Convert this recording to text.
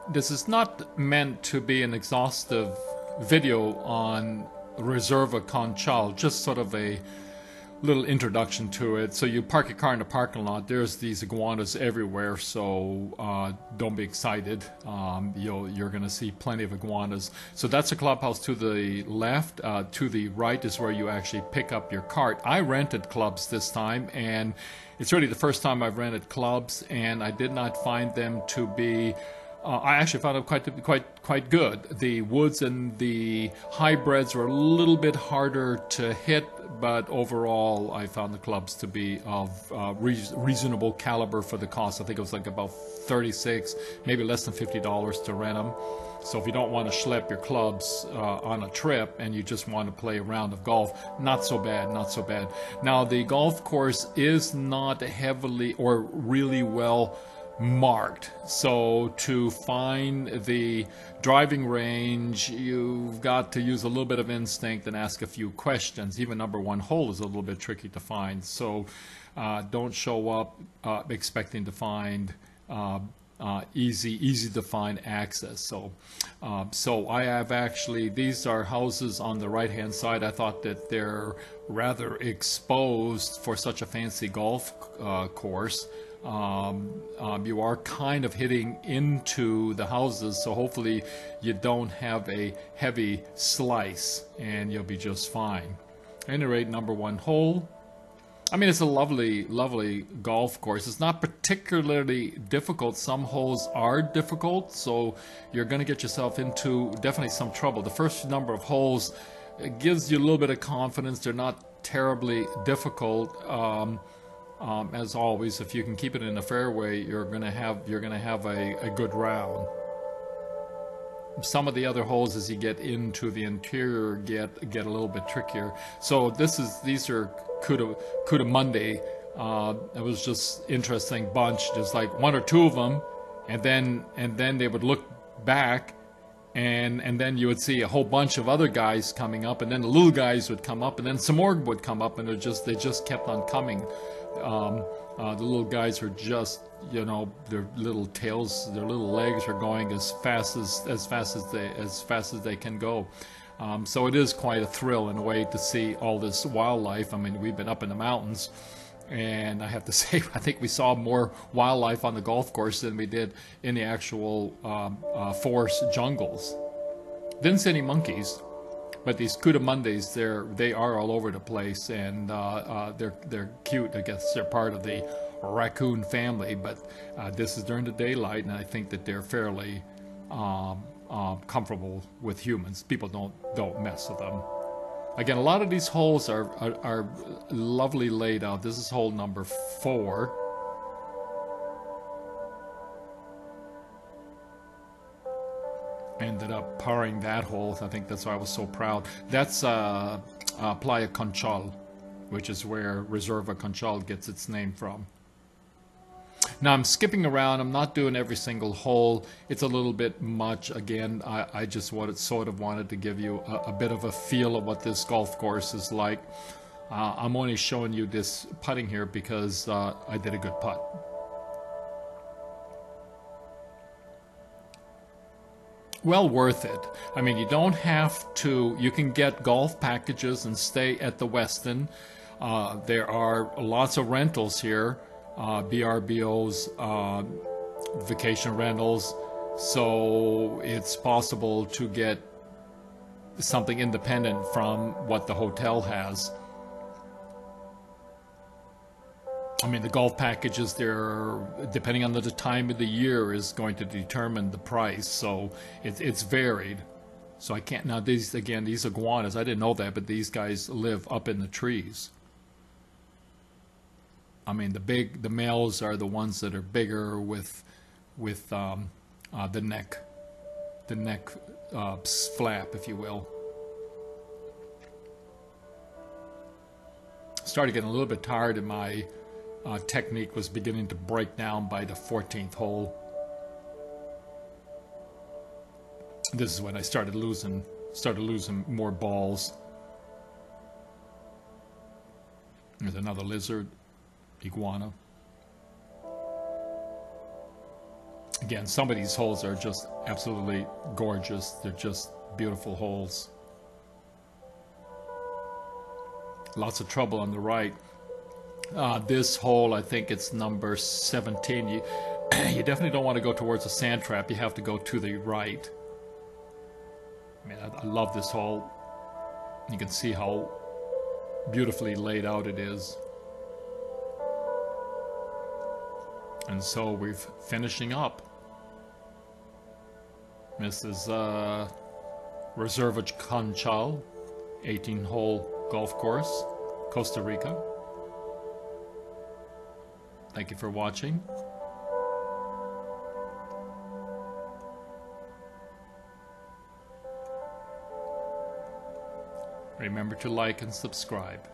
This is not meant to be an exhaustive video on Reserva Conchal, just sort of a little introduction to it. So you park your car in the parking lot, there's these iguanas everywhere, so don't be excited. You're going to see plenty of iguanas. So that's a clubhouse to the left. To the right is where you actually pick up your cart. I rented clubs this time, and it's really the first time I've rented clubs, and I did not find them to be I actually found them quite good. The woods and the hybrids were a little bit harder to hit, but overall I found the clubs to be of reasonable caliber for the cost. I think it was like about $36, maybe less than $50 to rent them. So if you don't want to schlep your clubs on a trip and you just want to play a round of golf, not so bad, not so bad. Now the golf course is not heavily or really well marked, so to find the driving range you've got to use a little bit of instinct and ask a few questions. Even number one hole is a little bit tricky to find, so don't show up expecting to find easy to find access. So I have actually, these are houses on the right hand side. I thought that they're rather exposed for such a fancy golf course. You are kind of hitting into the houses, so hopefully you don't have a heavy slice and you'll be just fine. At any rate, number one hole. I mean, it's a lovely golf course. It's not particularly difficult. Some holes are difficult, so you're going to get yourself into definitely some trouble. The first number of holes, it gives you a little bit of confidence. They're not terribly difficult. As always, if you can keep it in the fairway, you're gonna have a good round. Some of the other holes, as you get into the interior, get a little bit trickier. So these are Costa Monday. It was just interesting bunch. There's like one or two of them, and then they would look back. And then you would see a whole bunch of other guys coming up, and then the little guys would come up, and then some more would come up, and they just kept on coming. The little guys are just, their little tails, their little legs are going as fast as they can go. So it is quite a thrill in a way to see all this wildlife. I mean, we've been up in the mountains, and I have to say, I think we saw more wildlife on the golf course than we did in the actual forest jungles. Didn't see any monkeys, but these Costa Mondays, they are all over the place, and they're cute. I guess they're part of the raccoon family, but this is during the daylight, and I think that they're fairly comfortable with humans. People don't mess with them. Again, a lot of these holes are lovely laid out. This is hole number 4. Ended up parring that hole. I think that's why I was so proud. That's Playa Conchal, which is where Reserva Conchal gets its name from. Now I'm skipping around. I'm not doing every single hole. It's a little bit much. Again, I just sort of wanted to give you a bit of a feel of what this golf course is like. I'm only showing you this putting here because I did a good putt. Well worth it. I mean, you don't have to, you can get golf packages and stay at the Westin. There are lots of rentals here, BRBOs, vacation rentals, so it's possible to get something independent from what the hotel has. I mean, the golf packages there, depending on the time of the year, is going to determine the price. So it's varied. So I can't, now these iguanas, I didn't know that, but these guys live up in the trees. I mean, the males are the ones that are bigger with the neck flap, if you will. Started getting a little bit tired, and my technique was beginning to break down by the 14th hole. This is when I started losing more balls. There's another lizard, iguana. Again, some of these holes are just absolutely gorgeous. They're just beautiful holes. Lots of trouble on the right. This hole, I think it's number 17. You definitely don't want to go towards the sand trap. You have to go to the right. I mean, I love this hole. You can see how beautifully laid out it is. And so we're finishing up. This is Reserva Conchal, 18-hole golf course, Costa Rica. Thank you for watching. Remember to like and subscribe.